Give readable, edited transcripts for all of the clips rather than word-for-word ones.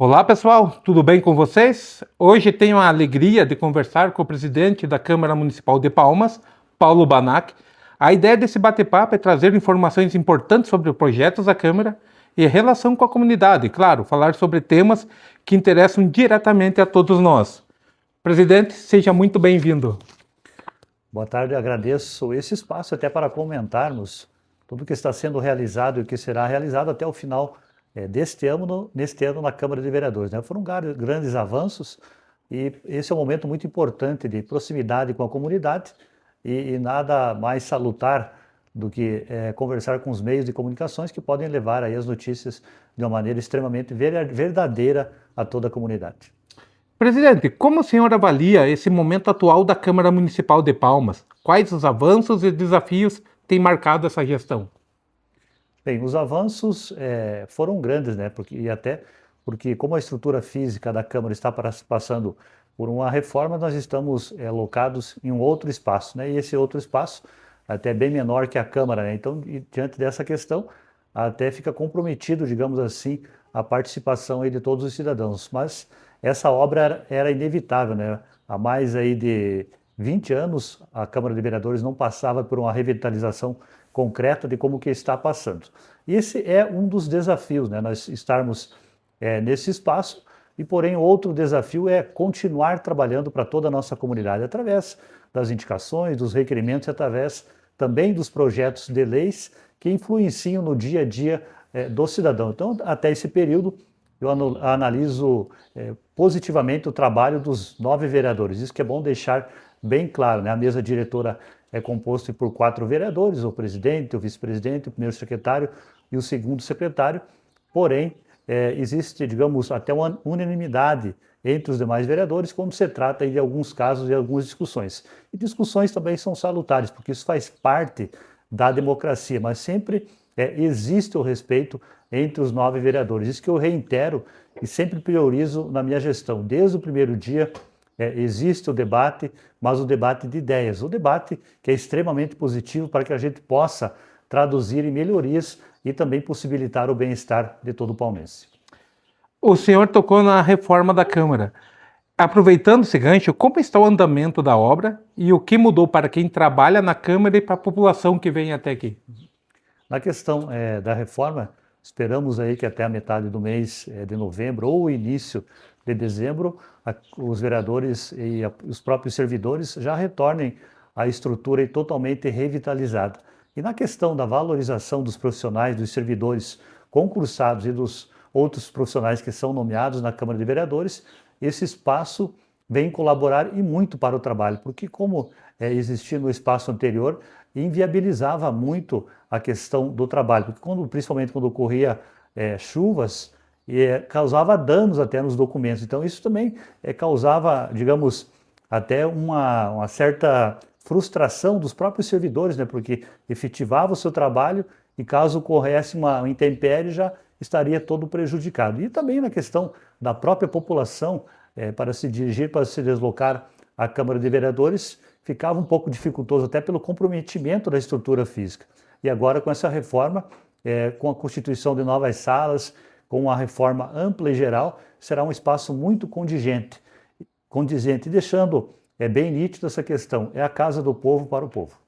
Olá pessoal, tudo bem com vocês? Hoje tenho a alegria de conversar com o presidente da Câmara Municipal de Palmas, Paulo Banac. A ideia desse bate-papo é trazer informações importantes sobre os projetos da Câmara e a relação com a comunidade, claro, falar sobre temas que interessam diretamente a todos nós. Presidente, seja muito bem-vindo. Boa tarde, agradeço esse espaço até para comentarmos tudo o que está sendo realizado e o que será realizado até o final neste ano na Câmara de Vereadores, né? Foram grandes avanços e esse é um momento muito importante de proximidade com a comunidade e nada mais salutar do que conversar com os meios de comunicações que podem levar aí as notícias de uma maneira extremamente verdadeira a toda a comunidade. Presidente, como o senhor avalia esse momento atual da Câmara Municipal de Palmas? Quais os avanços e desafios têm marcado essa gestão? Bem, os avanços foram grandes, né? Porque como a estrutura física da Câmara está passando por uma reforma, nós estamos alocados em um outro espaço, né? E esse outro espaço até bem menor que a Câmara, né? Então, diante dessa questão, até fica comprometido, digamos assim, a participação aí de todos os cidadãos. Mas essa obra era inevitável, né? Há mais aí de 20 anos, a Câmara de Vereadores não passava por uma revitalização concreta de como que está passando. E esse é um dos desafios, né? Nós estarmos nesse espaço e, porém, outro desafio é continuar trabalhando para toda a nossa comunidade através das indicações, dos requerimentos, através também dos projetos de leis que influenciam no dia a dia do cidadão. Então, até esse período, eu analiso positivamente o trabalho dos 9 vereadores. Isso que é bom deixar bem claro, né? A mesa diretora é composta por 4 vereadores, o presidente, o vice-presidente, o primeiro secretário e o segundo secretário. Porém, existe, digamos, até uma unanimidade entre os demais vereadores quando se trata de alguns casos e algumas discussões. E discussões também são salutares, porque isso faz parte da democracia, mas sempre existe o respeito entre os 9 vereadores. Isso que eu reitero e sempre priorizo na minha gestão. Desde o primeiro dia, existe o debate, mas o debate de ideias, o debate que é extremamente positivo para que a gente possa traduzir em melhorias e também possibilitar o bem-estar de todo o palmense. O senhor tocou na reforma da Câmara. Aproveitando esse gancho, como está o andamento da obra e o que mudou para quem trabalha na Câmara e para a população que vem até aqui? Na questão da reforma, esperamos aí que até a metade do mês de novembro ou o início de dezembro, os vereadores e os próprios servidores já retornem à estrutura totalmente revitalizada. E na questão da valorização dos profissionais, dos servidores concursados e dos outros profissionais que são nomeados na Câmara de Vereadores, esse espaço vem colaborar e muito para o trabalho, porque como existia no espaço anterior, inviabilizava muito a questão do trabalho, porque principalmente quando ocorria chuvas, causava danos até nos documentos. Então isso também causava, digamos, até uma certa frustração dos próprios servidores, né? Porque efetivava o seu trabalho e caso ocorresse uma intempérie já estaria todo prejudicado. E também na questão da própria população, para se dirigir, para se deslocar à Câmara de Vereadores, ficava um pouco dificultoso até pelo comprometimento da estrutura física. E agora com essa reforma, com a constituição de novas salas, com a reforma ampla e geral, será um espaço muito condizente e deixando bem nítido essa questão, é a casa do povo para o povo.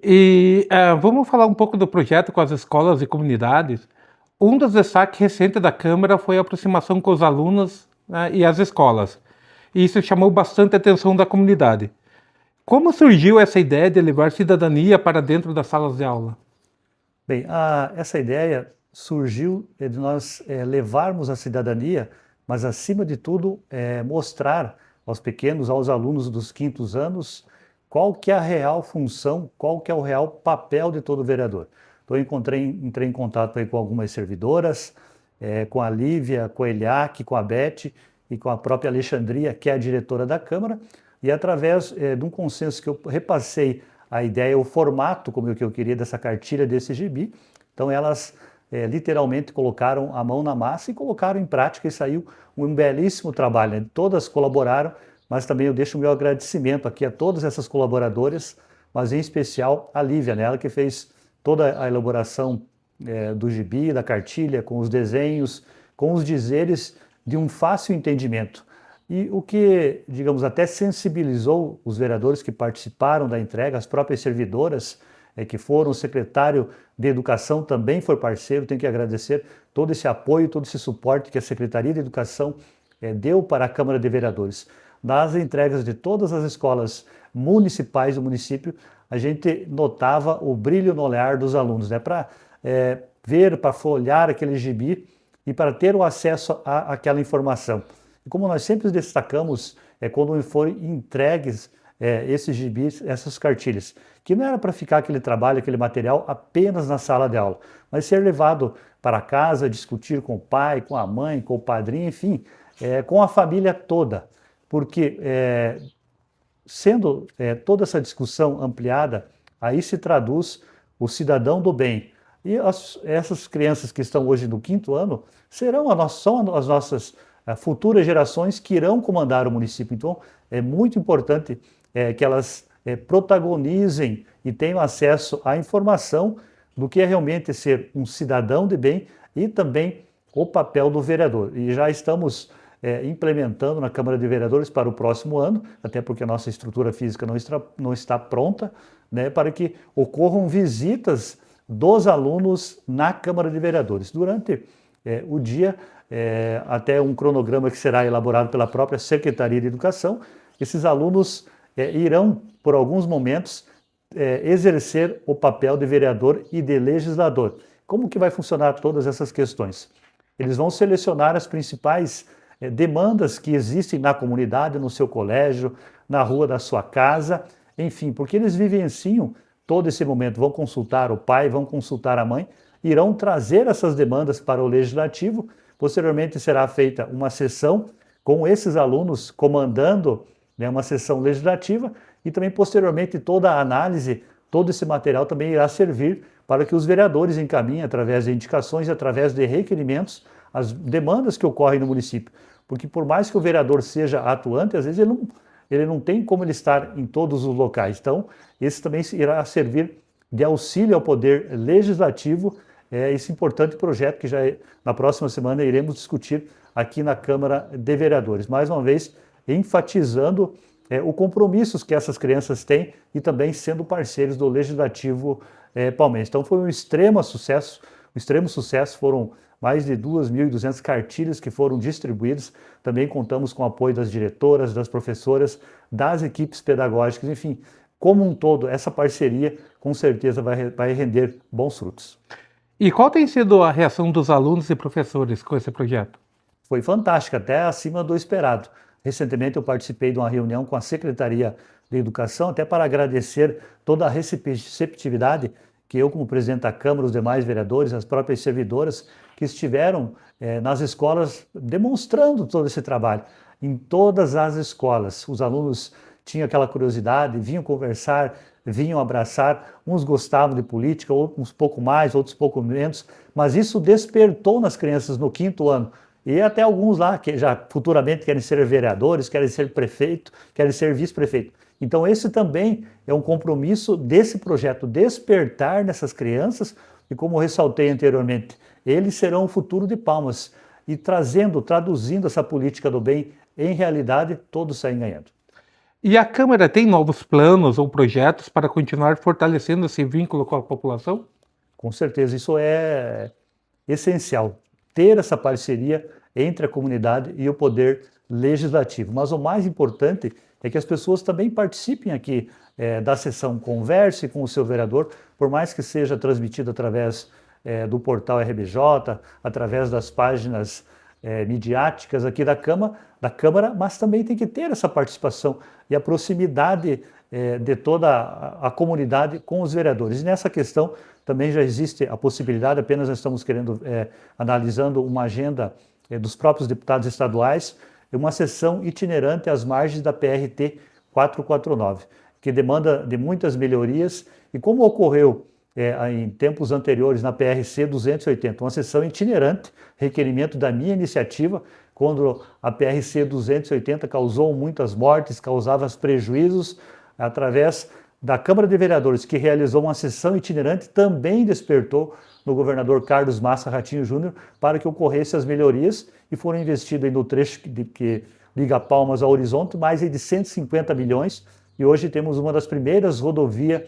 E vamos falar um pouco do projeto com as escolas e comunidades. Um dos destaques recentes da Câmara foi a aproximação com os alunos, né, e as escolas. E isso chamou bastante a atenção da comunidade. Como surgiu essa ideia de levar cidadania para dentro das salas de aula? Bem, essa ideia surgiu de nós levarmos a cidadania, mas acima de tudo mostrar aos pequenos, aos alunos dos quintos anos, qual que é a real função, qual que é o real papel de todo vereador. Então eu entrei em contato aí com algumas servidoras, com a Lívia, com a Eliaque, com a Beth e com a própria Alexandria, que é a diretora da Câmara, e através de um consenso que eu repassei a ideia, o formato como eu queria dessa cartilha, desse gibi, então elas literalmente colocaram a mão na massa e colocaram em prática e saiu um belíssimo trabalho, né? Todas colaboraram, mas também eu deixo o meu agradecimento aqui a todas essas colaboradoras, mas em especial a Lívia, né? Ela que fez toda a elaboração do gibi, da cartilha, com os desenhos, com os dizeres de um fácil entendimento. E o que, digamos, até sensibilizou os vereadores que participaram da entrega, as próprias servidoras que foram, o secretário de Educação também foi parceiro, tenho que agradecer todo esse apoio, todo esse suporte que a Secretaria de Educação deu para a Câmara de Vereadores. Das entregas de todas as escolas municipais do município, a gente notava o brilho no olhar dos alunos, né? Para ver, para folhear aquele gibi e para ter o acesso àquela informação. E como nós sempre destacamos, quando foram entregues esses gibis, essas cartilhas, que não era para ficar aquele trabalho, aquele material apenas na sala de aula, mas ser levado para casa, discutir com o pai, com a mãe, com o padrinho, enfim, com a família toda. Porque sendo toda essa discussão ampliada, aí se traduz o cidadão do bem. E essas crianças que estão hoje no 5º ano são as nossas futuras gerações que irão comandar o município. Então, é muito importante que elas protagonizem e tenham acesso à informação do que é realmente ser um cidadão de bem e também o papel do vereador. E já estamos implementando na Câmara de Vereadores para o próximo ano, até porque a nossa estrutura física não está pronta, né, para que ocorram visitas dos alunos na Câmara de Vereadores. Durante o dia, até um cronograma que será elaborado pela própria Secretaria de Educação, esses alunos irão, por alguns momentos, exercer o papel de vereador e de legislador. Como que vai funcionar todas essas questões? Eles vão selecionar as principais demandas que existem na comunidade, no seu colégio, na rua da sua casa, enfim, porque eles vivenciam todo esse momento, vão consultar o pai, vão consultar a mãe, irão trazer essas demandas para o legislativo. Posteriormente será feita uma sessão com esses alunos comandando uma sessão legislativa e também posteriormente toda a análise, todo esse material também irá servir para que os vereadores encaminhem através de indicações, através de requerimentos, as demandas que ocorrem no município. Porque por mais que o vereador seja atuante, às vezes ele não tem como ele estar em todos os locais. Então, esse também irá servir de auxílio ao poder legislativo, esse importante projeto que já na próxima semana iremos discutir aqui na Câmara de Vereadores. Mais uma vez, enfatizando o compromisso que essas crianças têm e também sendo parceiros do Legislativo palmeirense. Então foi um extremo sucesso, foram mais de 2.200 cartilhas que foram distribuídas. Também contamos com o apoio das diretoras, das professoras, das equipes pedagógicas, enfim, como um todo, essa parceria com certeza vai render bons frutos. E qual tem sido a reação dos alunos e professores com esse projeto? Foi fantástica, até acima do esperado. Recentemente eu participei de uma reunião com a Secretaria de Educação, até para agradecer toda a receptividade que eu, como presidente da Câmara, os demais vereadores, as próprias servidoras que estiveram nas escolas demonstrando todo esse trabalho. Em todas as escolas, os alunos tinham aquela curiosidade, vinham conversar, vinham abraçar, uns gostavam de política, uns pouco mais, outros pouco menos, mas isso despertou nas crianças no 5º ano. E até alguns lá que já futuramente querem ser vereadores, querem ser prefeito, querem ser vice-prefeito. Então esse também é um compromisso desse projeto, despertar nessas crianças, e como ressaltei anteriormente, eles serão o futuro de Palmas. E traduzindo essa política do bem em realidade, todos saem ganhando. E a Câmara tem novos planos ou projetos para continuar fortalecendo esse vínculo com a população? Com certeza, isso é essencial, ter essa parceria entre a comunidade e o poder legislativo. Mas o mais importante é que as pessoas também participem aqui da sessão, converse com o seu vereador, por mais que seja transmitido através do portal RBJ, através das páginas midiáticas aqui da Câmara, mas também tem que ter essa participação e a proximidade de toda a comunidade com os vereadores. E nessa questão também já existe a possibilidade, apenas nós estamos analisando uma agenda dos próprios deputados estaduais, uma sessão itinerante às margens da PRT 449, que demanda de muitas melhorias, e como ocorreu em tempos anteriores na PRC 280, uma sessão itinerante, requerimento da minha iniciativa, quando a PRC 280 causou muitas mortes, causava prejuízos, através da Câmara de Vereadores, que realizou uma sessão itinerante, também despertou no governador Carlos Massa Ratinho Júnior para que ocorressem as melhorias e foram investidos no trecho que liga Palmas ao Horizonte mais de 150 milhões e hoje temos uma das primeiras rodovias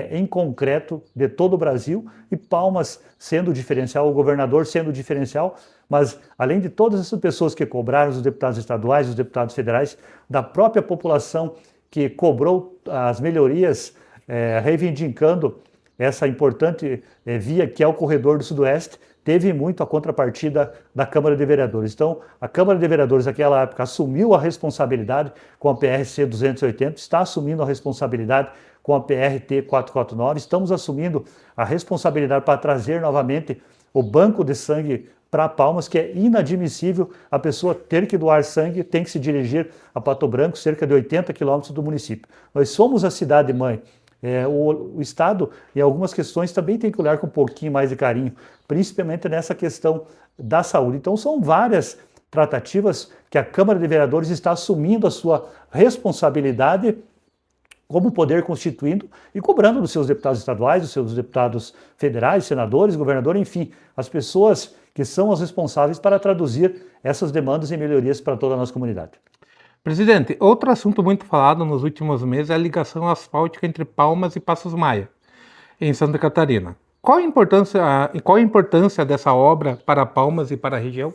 em concreto de todo o Brasil e Palmas sendo o diferencial, o governador sendo o diferencial, mas além de todas essas pessoas que cobraram, os deputados estaduais, os deputados federais, da própria população que cobrou as melhorias, reivindicando essa importante via que é o Corredor do Sudoeste, teve muito a contrapartida da Câmara de Vereadores. Então, a Câmara de Vereadores, naquela época, assumiu a responsabilidade com a PRC 280, está assumindo a responsabilidade com a PRT 449, estamos assumindo a responsabilidade para trazer novamente o banco de sangue para Palmas, que é inadmissível a pessoa ter que doar sangue, tem que se dirigir a Pato Branco, cerca de 80 quilômetros do município. Nós somos a cidade-mãe. O Estado, em algumas questões, também tem que olhar com um pouquinho mais de carinho, principalmente nessa questão da saúde. Então, são várias tratativas que a Câmara de Vereadores está assumindo a sua responsabilidade como poder constituindo e cobrando dos seus deputados estaduais, dos seus deputados federais, senadores, governador, enfim, as pessoas que são as responsáveis para traduzir essas demandas em melhorias para toda a nossa comunidade. Presidente, outro assunto muito falado nos últimos meses é a ligação asfáltica entre Palmas e Passos Maia, em Santa Catarina. Qual a importância dessa obra para Palmas e para a região?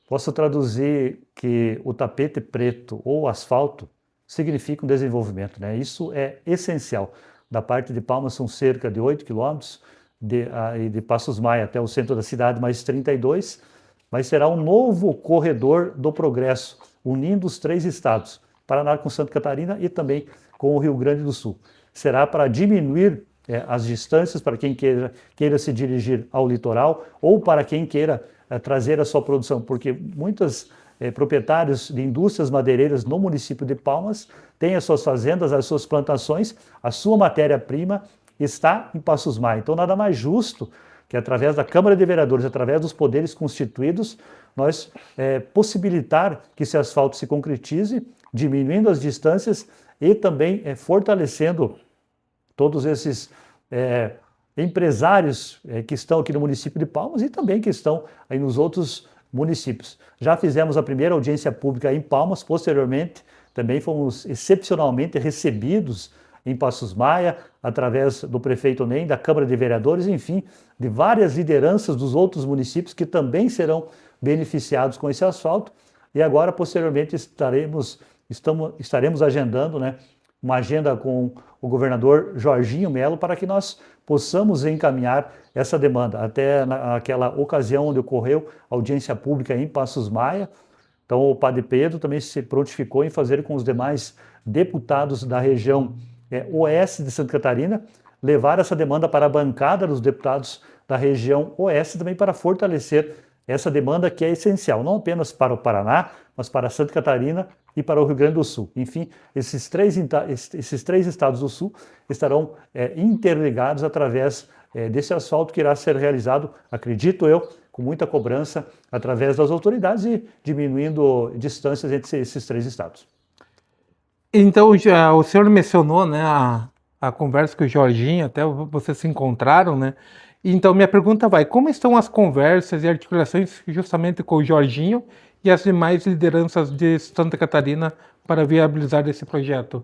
Posso traduzir que o tapete preto ou asfalto significa um desenvolvimento, né? Isso é essencial. Da parte de Palmas são cerca de 8 quilômetros, de Passos Maia até o centro da cidade, mais 32, mas será um novo corredor do progresso, unindo os 3 estados, Paraná com Santa Catarina e também com o Rio Grande do Sul. Será para diminuir as distâncias para quem queira se dirigir ao litoral ou para quem queira trazer a sua produção, porque muitos proprietários de indústrias madeireiras no município de Palmas têm as suas fazendas, as suas plantações, a sua matéria-prima está em Passos Maia. Então, nada mais justo que através da Câmara de Vereadores, através dos poderes constituídos, nós possibilitar que esse asfalto se concretize, diminuindo as distâncias e também fortalecendo todos esses empresários que estão aqui no município de Palmas e também que estão aí nos outros municípios. Já fizemos a primeira audiência pública em Palmas, posteriormente também fomos excepcionalmente recebidos em Passos Maia, através do prefeito NEM, da Câmara de Vereadores, enfim, de várias lideranças dos outros municípios que também serão beneficiados com esse asfalto. E agora, posteriormente, estaremos agendando, né, uma agenda com o governador Jorginho Melo para que nós possamos encaminhar essa demanda. Até naquela ocasião onde ocorreu a audiência pública em Passos Maia, então o padre Pedro também se prontificou em fazer com os demais deputados da região oeste de Santa Catarina, levar essa demanda para a bancada dos deputados da região oeste também para fortalecer essa demanda que é essencial, não apenas para o Paraná, mas para Santa Catarina e para o Rio Grande do Sul. Enfim, esses três estados do Sul estarão interligados através desse asfalto que irá ser realizado, acredito eu, com muita cobrança através das autoridades e diminuindo distâncias entre esses 3 estados. Então, o senhor mencionou, né, a conversa com o Jorginho, até vocês se encontraram, né? Então, minha pergunta vai, como estão as conversas e articulações justamente com o Jorginho e as demais lideranças de Santa Catarina para viabilizar esse projeto?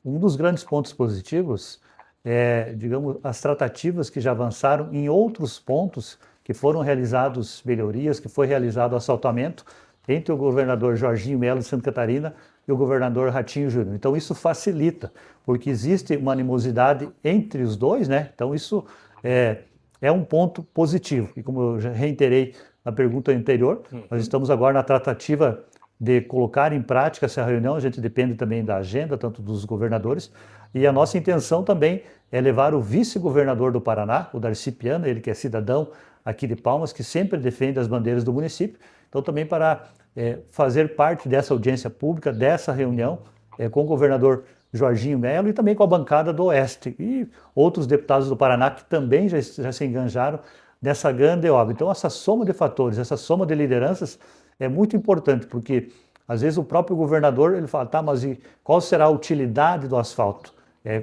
Um dos grandes pontos positivos é, digamos, as tratativas que já avançaram em outros pontos que foram realizados melhorias, que foi realizado assaltamento entre o governador Jorginho Melo de Santa Catarina e o governador Ratinho Júnior. Então isso facilita, porque existe uma animosidade entre os dois, né? Então isso é um ponto positivo. E como eu já reiterei na pergunta anterior, nós estamos agora na tratativa de colocar em prática essa reunião, a gente depende também da agenda, tanto dos governadores, e a nossa intenção também é levar o vice-governador do Paraná, o Darcy Piana, ele que é cidadão aqui de Palmas, que sempre defende as bandeiras do município, então também para fazer parte dessa audiência pública, dessa reunião com o governador Jorginho Melo e também com a bancada do Oeste e outros deputados do Paraná que também já se enganjaram nessa grande obra. Então essa soma de fatores, essa soma de lideranças é muito importante, porque às vezes o próprio governador ele fala, tá, mas e qual será a utilidade do asfalto?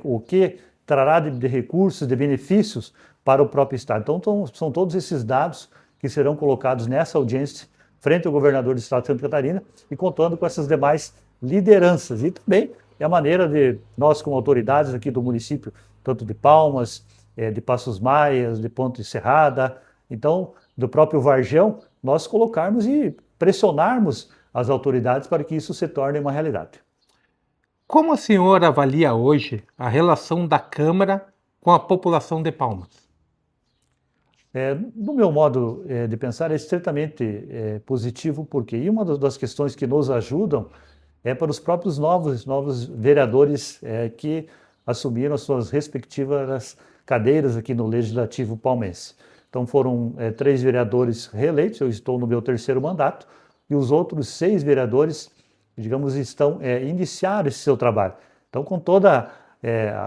o que trará de recursos, de benefícios para o próprio Estado. Então, são todos esses dados que serão colocados nessa audiência frente ao governador do Estado de Santa Catarina e contando com essas demais lideranças. E também é a maneira de nós, como autoridades aqui do município, tanto de Palmas, de Passos Maias, de Ponte Serrada, então, do próprio Vargião, nós colocarmos e pressionarmos as autoridades para que isso se torne uma realidade. Como o senhor avalia hoje a relação da Câmara com a população de Palmas? No meu modo de pensar, é estritamente positivo, porque uma das questões que nos ajudam é para os próprios novos vereadores que assumiram as suas respectivas cadeiras aqui no Legislativo palmense. Então foram 3 vereadores reeleitos, eu estou no meu 3º mandato, e os outros 6 vereadores, digamos, iniciaram esse seu trabalho. Então, com toda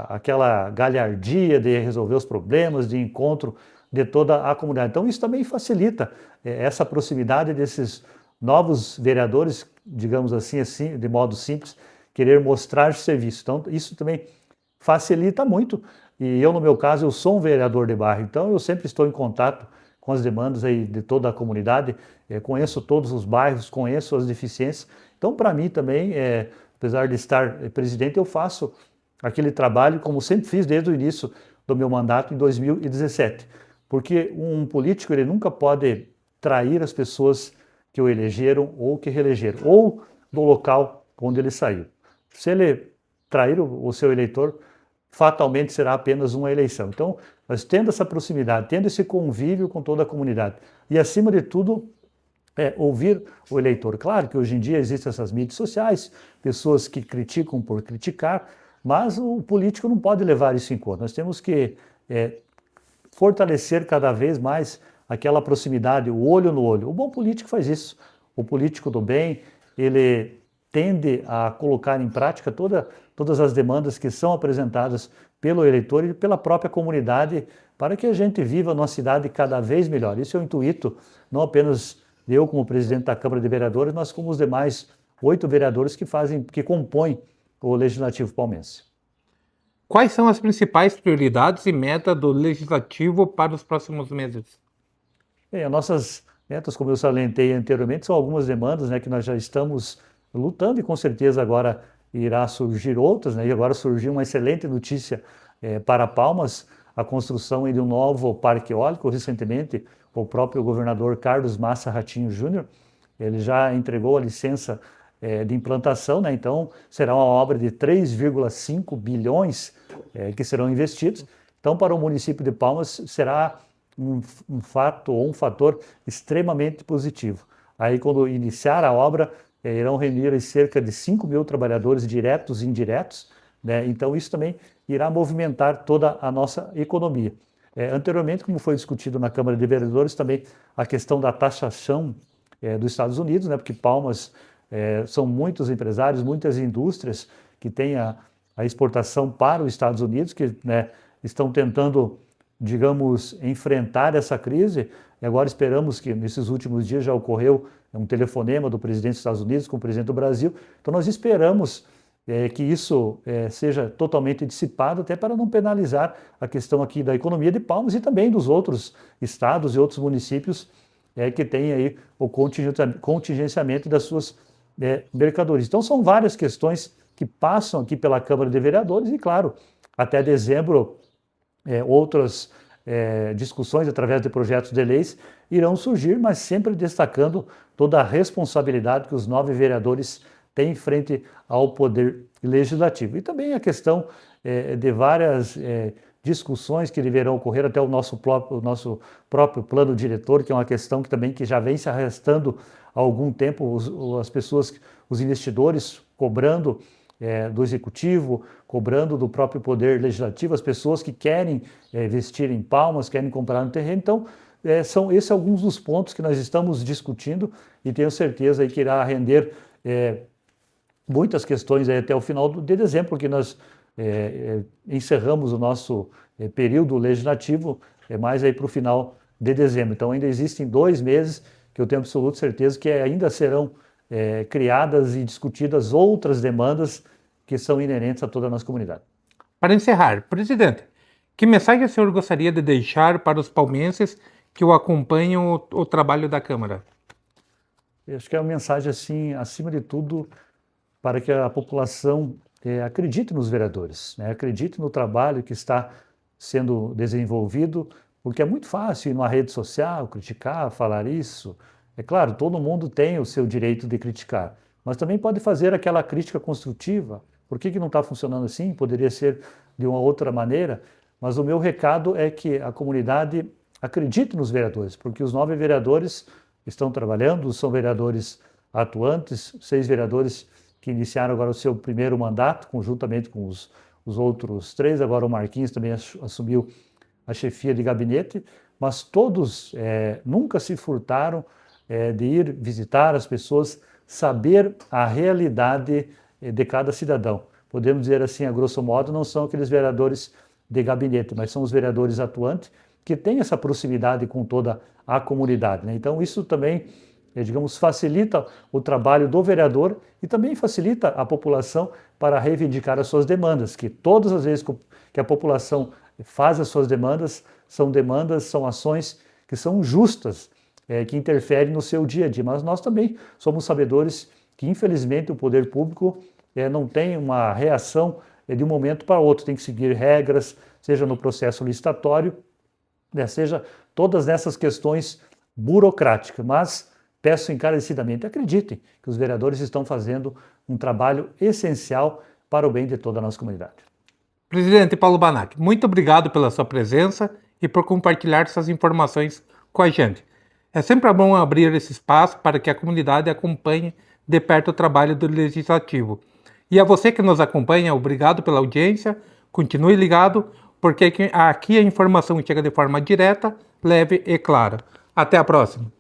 aquela galhardia de resolver os problemas, de encontro de toda a comunidade. Então, isso também facilita essa proximidade desses novos vereadores, digamos assim, de modo simples, querer mostrar serviço. Então, isso também facilita muito. E eu, no meu caso, eu sou um vereador de bairro, então eu sempre estou em contato com as demandas aí de toda a comunidade, conheço todos os bairros, conheço as deficiências. Então, para mim também, apesar de estar presidente, eu faço aquele trabalho como sempre fiz desde o início do meu mandato em 2017. Porque um político ele nunca pode trair as pessoas que o elegeram ou que reelegeram, ou do local onde ele saiu. Se ele trair o seu eleitor, fatalmente será apenas uma eleição. Então, nós tendo essa proximidade, tendo esse convívio com toda a comunidade e, acima de tudo, ouvir o eleitor. Claro que hoje em dia existem essas mídias sociais, pessoas que criticam por criticar, mas o político não pode levar isso em conta. Nós temos que fortalecer cada vez mais aquela proximidade, o olho no olho. O bom político faz isso. O político do bem, ele tende a colocar em prática todas as demandas que são apresentadas pelo eleitor e pela própria comunidade para que a gente viva numa cidade cada vez melhor. Isso é o intuito, não apenas eu como presidente da Câmara de Vereadores, mas como os demais 8 vereadores que compõem o Legislativo palmense. Quais são as principais prioridades e metas do Legislativo para os próximos meses? Bem, as nossas metas, como eu salientei anteriormente, são algumas demandas que nós já estamos lutando e com certeza agora irá surgir outras, e agora surgiu uma excelente notícia para Palmas, a construção de um novo parque eólico. Recentemente, o próprio governador Carlos Massa Ratinho Júnior, ele já entregou a licença de implantação, então será uma obra de 3,5 bilhões que serão investidos. Então, para o município de Palmas, será um fator extremamente positivo. Aí, quando iniciar a obra, irão reunir cerca de 5 mil trabalhadores diretos e indiretos, então isso também irá movimentar toda a nossa economia. Anteriormente, como foi discutido na Câmara de Vereadores, também a questão da taxação dos Estados Unidos, porque Palmas são muitos empresários, muitas indústrias que têm a exportação para os Estados Unidos, que estão tentando, digamos, enfrentar essa crise. E agora esperamos que nesses últimos dias já ocorreu um telefonema do presidente dos Estados Unidos com o presidente do Brasil. Então nós esperamos que isso seja totalmente dissipado, até para não penalizar a questão aqui da economia de Palmas e também dos outros estados e outros municípios que têm aí o contingenciamento das suas mercadorias. Então são várias questões que passam aqui pela Câmara de Vereadores e, claro, até dezembro outras discussões através de projetos de leis irão surgir, mas sempre destacando toda a responsabilidade que os 9 vereadores têm frente ao Poder Legislativo. E também a questão de várias discussões que deverão ocorrer até o nosso próprio plano diretor, que é uma questão que já vem se arrastando há algum tempo, as pessoas, os investidores cobrando do Executivo, cobrando do próprio Poder Legislativo, as pessoas que querem investir em Palmas, querem comprar no terreno. Então, são esses alguns dos pontos que nós estamos discutindo e tenho certeza que irá render muitas questões até o final de dezembro, porque nós encerramos o nosso período legislativo mais aí para o final de dezembro. Então, ainda existem 2 meses que eu tenho absoluta certeza que ainda serão criadas e discutidas outras demandas que são inerentes a toda a nossa comunidade. Para encerrar, presidente, que mensagem o senhor gostaria de deixar para os palmenses que o acompanham o trabalho da Câmara? Eu acho que é uma mensagem, assim, acima de tudo, para que a população acredite nos vereadores, né? Acredite no trabalho que está sendo desenvolvido, porque é muito fácil ir numa rede social, criticar, falar isso. É claro, todo mundo tem o seu direito de criticar, mas também pode fazer aquela crítica construtiva. Por que não está funcionando assim? Poderia ser de uma outra maneira, mas o meu recado é que a comunidade acredite nos vereadores, porque os 9 vereadores estão trabalhando, são vereadores atuantes, 6 vereadores que iniciaram agora o seu primeiro mandato, conjuntamente com os outros 3, agora o Marquinhos também assumiu a chefia de gabinete, mas todos nunca se furtaram de ir visitar as pessoas, saber a realidade de cada cidadão. Podemos dizer assim, a grosso modo, não são aqueles vereadores de gabinete, mas são os vereadores atuantes que têm essa proximidade com toda a comunidade, né? Então isso também, digamos, facilita o trabalho do vereador e também facilita a população para reivindicar as suas demandas, que todas as vezes que a população faz as suas demandas, são ações que são justas, que interferem no seu dia a dia. Mas nós também somos sabedores que, infelizmente, o poder público não tem uma reação de um momento para outro, tem que seguir regras, seja no processo licitatório, seja todas essas questões burocráticas. Mas peço encarecidamente, acreditem que os vereadores estão fazendo um trabalho essencial para o bem de toda a nossa comunidade. Presidente Paulo Banac, muito obrigado pela sua presença e por compartilhar essas informações com a gente. É sempre bom abrir esse espaço para que a comunidade acompanhe de perto o trabalho do Legislativo. E a você que nos acompanha, obrigado pela audiência, continue ligado, porque aqui a informação chega de forma direta, leve e clara. Até a próxima!